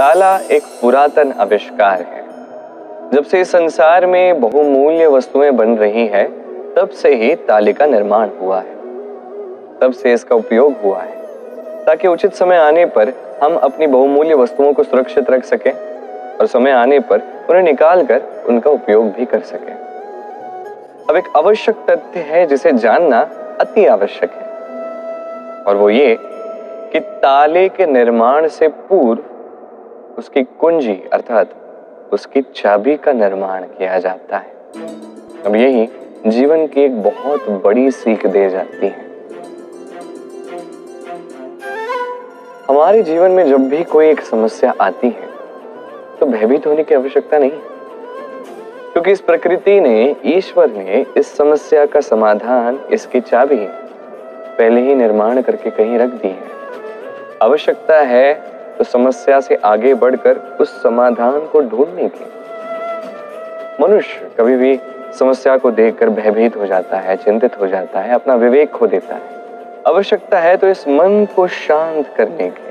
ताला एक पुरातन आविष्कार है। जब से इस संसार में बहुमूल्य वस्तुएं बन रही हैं, तब से ही ताले का निर्माण हुआ है। तब से इसका उपयोग हुआ है ताकि उचित समय आने पर हम अपनी बहुमूल्य वस्तुओं को सुरक्षित रख सकें और समय आने पर उन्हें निकाल कर उनका उपयोग भी कर सकें। अब एक आवश्यक तथ्य है जिसे जानना अति आवश्यक है, और वो ये कि ताले के निर्माण से पूर्व उसकी कुंजी अर्थात उसकी चाबी का निर्माण किया जाता है। अब यही जीवन की एक बहुत बड़ी सीख दे जाती है। हमारे जीवन में जब भी कोई एक समस्या आती है तो भयभीत होने की आवश्यकता नहीं, क्योंकि इस प्रकृति ने, ईश्वर ने इस समस्या का समाधान, इसकी चाबी पहले ही निर्माण करके कहीं रख दी है। आवश्यकता है तो समस्या से आगे बढ़कर उस समाधान को ढूंढने की। मनुष्य कभी भी समस्या को देखकर भयभीत हो जाता है, चिंतित हो जाता है, अपना विवेक खो देता है। आवश्यकता है तो इस मन को शांत करने की,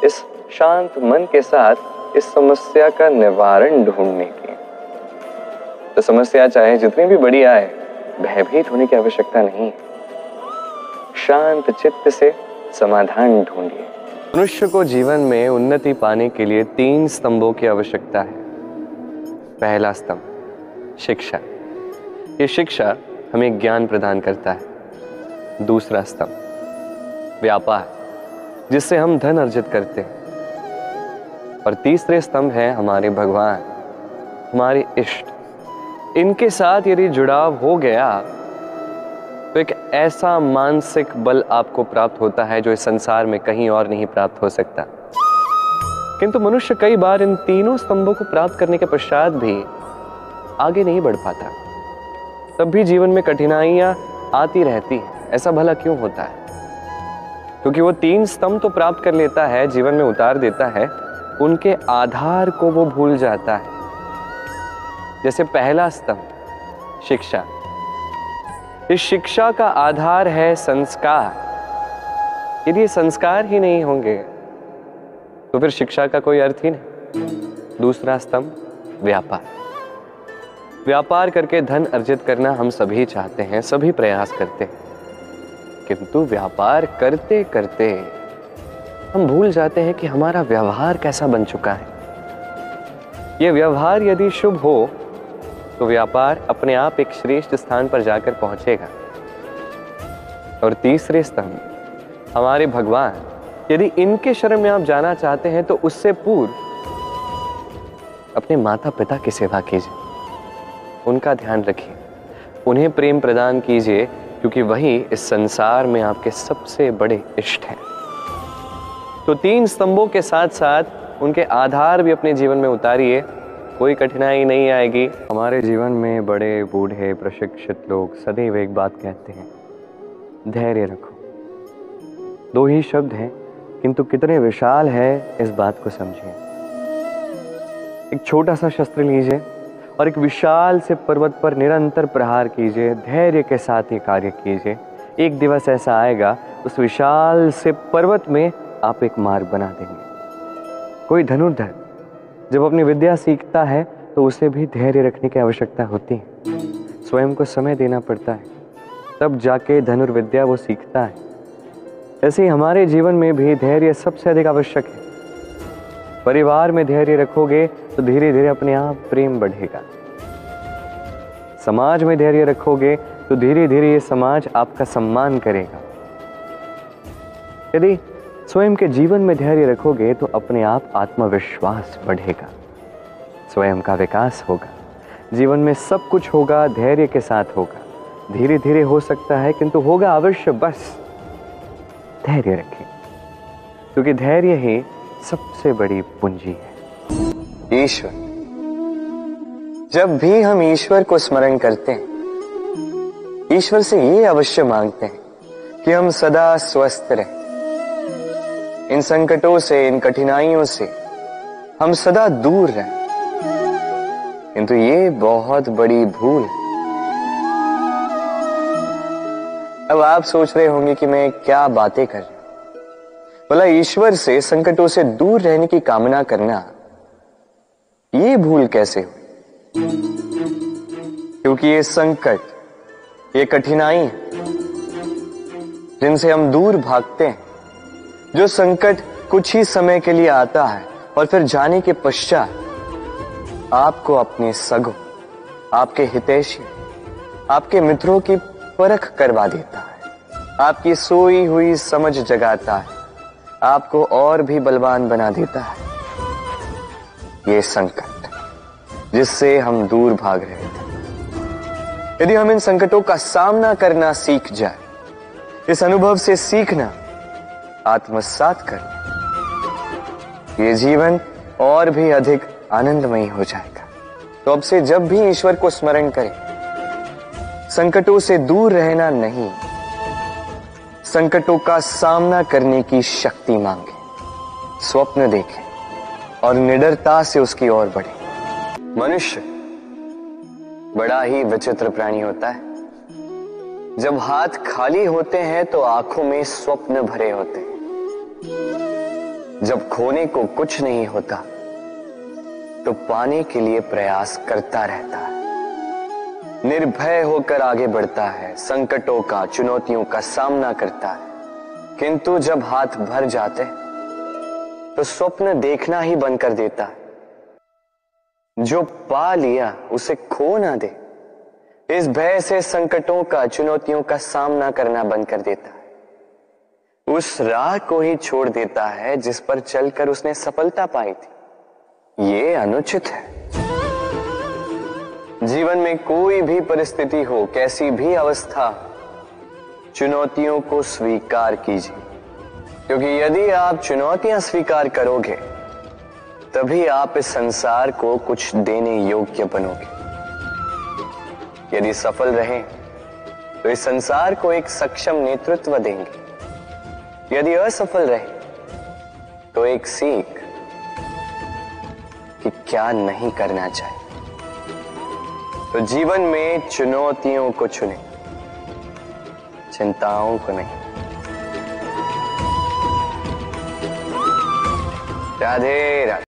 इस शांत मन के साथ इस समस्या का निवारण ढूंढने की। तो समस्या चाहे जितनी भी बड़ी आए, भयभीत होने की आवश्यकता नहीं है। शांत चित्त से समाधान ढूंढिए। मनुष्य को जीवन में उन्नति पाने के लिए 3 स्तंभों की आवश्यकता है। पहला स्तंभ शिक्षा। ये शिक्षा हमें ज्ञान प्रदान करता है। दूसरा स्तंभ व्यापार, जिससे हम धन अर्जित करते हैं। और तीसरे स्तंभ है हमारे भगवान, हमारे इष्ट। इनके साथ यदि जुड़ाव हो गया तो एक ऐसा मानसिक बल आपको प्राप्त होता है जो इस संसार में कहीं और नहीं प्राप्त हो सकता। किंतु मनुष्य कई बार इन तीनों स्तंभों को प्राप्त करने के पश्चात भी आगे नहीं बढ़ पाता। तब भी जीवन में कठिनाइयां आती रहती हैं। ऐसा भला क्यों होता है? क्योंकि वो 3 स्तंभ तो प्राप्त कर लेता है, जीवन में उतार देता है, उनके आधार को वो भूल जाता है। जैसे पहला स्तंभ शिक्षा। इस शिक्षा का आधार है संस्कार। यदि ये संस्कार ही नहीं होंगे तो फिर शिक्षा का कोई अर्थ ही नहीं। दूसरा स्तंभ व्यापार। व्यापार करके धन अर्जित करना हम सभी चाहते हैं, सभी प्रयास करते हैं, किंतु व्यापार करते करते हम भूल जाते हैं कि हमारा व्यवहार कैसा बन चुका है। यह व्यवहार यदि शुभ हो तो व्यापार अपने आप एक श्रेष्ठ स्थान पर जाकर पहुंचेगा। और तीसरे स्तंभ हमारे भगवान, यदि इनके शरण में आप जाना चाहते हैं तो उससे पूर्व अपने माता पिता की सेवा कीजिए, उनका ध्यान रखिए, उन्हें प्रेम प्रदान कीजिए, क्योंकि वही इस संसार में आपके सबसे बड़े इष्ट हैं। तो 3 स्तंभों के साथ साथ उनके आधार भी अपने जीवन में उतारिए, कोई कठिनाई नहीं आएगी। हमारे जीवन में बड़े बूढ़े प्रशिक्षित लोग सदैव एक बात कहते हैं, धैर्य रखो। 2 ही शब्द हैं, किंतु कितने विशाल है इस बात को समझिए। एक छोटा सा शस्त्र लीजिए और एक विशाल से पर्वत पर निरंतर प्रहार कीजिए, धैर्य के साथ ये कार्य कीजिए। एक दिवस ऐसा आएगा, उस विशाल से पर्वत में आप एक मार्ग बना देंगे। कोई धनुर्धर जब अपनी विद्या सीखता है तो उसे भी धैर्य रखने की आवश्यकता होती है। स्वयं को समय देना पड़ता है, तब जाके धनुर्विद्या वो सीखता है। ऐसे ही हमारे जीवन में भी धैर्य सबसे अधिक आवश्यक है। परिवार में धैर्य रखोगे तो धीरे धीरे अपने आप प्रेम बढ़ेगा। समाज में धैर्य रखोगे तो धीरे धीरे ये समाज आपका सम्मान करेगा। यदि स्वयं के जीवन में धैर्य रखोगे तो अपने आप आत्मविश्वास बढ़ेगा, स्वयं का विकास होगा, जीवन में सब कुछ होगा, धैर्य के साथ होगा। धीरे धीरे हो सकता है, किंतु होगा अवश्य। बस धैर्य रखें, क्योंकि धैर्य ही सबसे बड़ी पूंजी है। ईश्वर, जब भी हम ईश्वर को स्मरण करते हैं, ईश्वर से ये अवश्य मांगते हैं कि हम सदा स्वस्थ रहें, इन संकटों से, इन कठिनाइयों से हम सदा दूर रहें। किंतु ये बहुत बड़ी भूल है। अब आप सोच रहे होंगे कि मैं क्या बातें कर रहा हूं। भला ईश्वर से संकटों से दूर रहने की कामना करना ये भूल कैसे हुई? क्योंकि ये संकट, ये कठिनाई जिनसे हम दूर भागते हैं, जो संकट कुछ ही समय के लिए आता है और फिर जाने के पश्चात आपको अपने सगों, आपके हितैषी, आपके मित्रों की परख करवा देता है, आपकी सोई हुई समझ जगाता है, आपको और भी बलवान बना देता है। ये संकट जिससे हम दूर भाग रहे थे, यदि हम इन संकटों का सामना करना सीख जाए, इस अनुभव से सीखना आत्मसात करना, ये जीवन और भी अधिक आनंदमयी हो जाएगा। तो अब से जब भी ईश्वर को स्मरण करें, संकटों से दूर रहना नहीं, संकटों का सामना करने की शक्ति मांगे, स्वप्न देखें और निडरता से उसकी ओर बढ़े। मनुष्य बड़ा ही विचित्र प्राणी होता है। जब हाथ खाली होते हैं तो आंखों में स्वप्न भरे होते हैं। जब खोने को कुछ नहीं होता तो पाने के लिए प्रयास करता रहता है, निर्भय होकर आगे बढ़ता है, संकटों का, चुनौतियों का सामना करता है। किंतु जब हाथ भर जाते तो स्वप्न देखना ही बंद कर देता है। जो पा लिया उसे खो ना दे, इस भय से संकटों का, चुनौतियों का सामना करना बंद कर देता है। उस राह को ही छोड़ देता है जिस पर चलकर उसने सफलता पाई थी। ये अनुचित है। जीवन में कोई भी परिस्थिति हो, कैसी भी अवस्था, चुनौतियों को स्वीकार कीजिए, क्योंकि यदि आप चुनौतियां स्वीकार करोगे तभी आप इस संसार को कुछ देने योग्य बनोगे। यदि सफल रहे तो इस संसार को एक सक्षम नेतृत्व देंगे, यदि असफल रहे तो एक सीख कि क्या नहीं करना चाहिए। तो जीवन में चुनौतियों को चुने, चिंताओं को नहीं। राधे राधे।